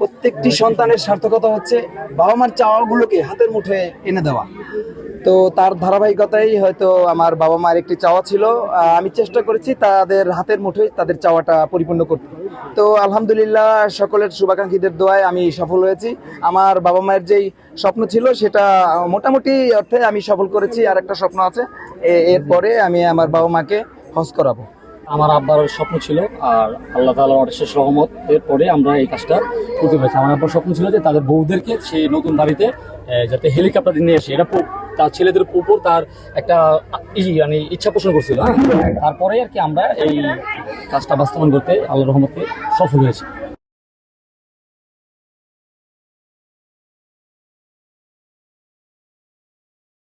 প্রত্যেকটি সন্তানের সার্থকতা হচ্ছে বাবা মার চাওয়াগুলোকে হাতের মুঠোয় এনে দেওয়া। তো তার ধারাবাহিকতাই হয়তো আমার বাবা মায়ের একটি চাওয়া ছিল, আমি চেষ্টা করেছি তাদের হাতের মুঠোয় তাদের চাওয়াটা পরিপূর্ণ করতে। তো আলহামদুলিল্লাহ সকলের শুভাকাঙ্ক্ষীদের দোয়ায় আমি সফল হয়েছি। আমার বাবা মায়ের যেই স্বপ্ন ছিল সেটা মোটামুটি অর্থে আমি সফল করেছি। আর একটা স্বপ্ন আছে, এরপরে আমি আমার বাবা মাকে হজ করাবো। আমার আব্বার স্বপ্ন ছিল, আর আল্লাহ তাআলার অশেষ রহমতের পরে আমরা এই কাজটা করতে পেরেছি। আমার আব্বার স্বপ্ন ছিল যে তাদের বউদেরকে সেই নতুন বাড়িতে যাতে হেলিকপ্টার নিয়ে আসে, এটা তার ছেলেদের উপর তার একটা মানে ইচ্ছা পোষণ করছিল। হ্যাঁ, তারপরে আর কি আমরা এই কাজটা বাস্তবায়ন করতে আল্লাহর রহমতে সফল হয়েছি।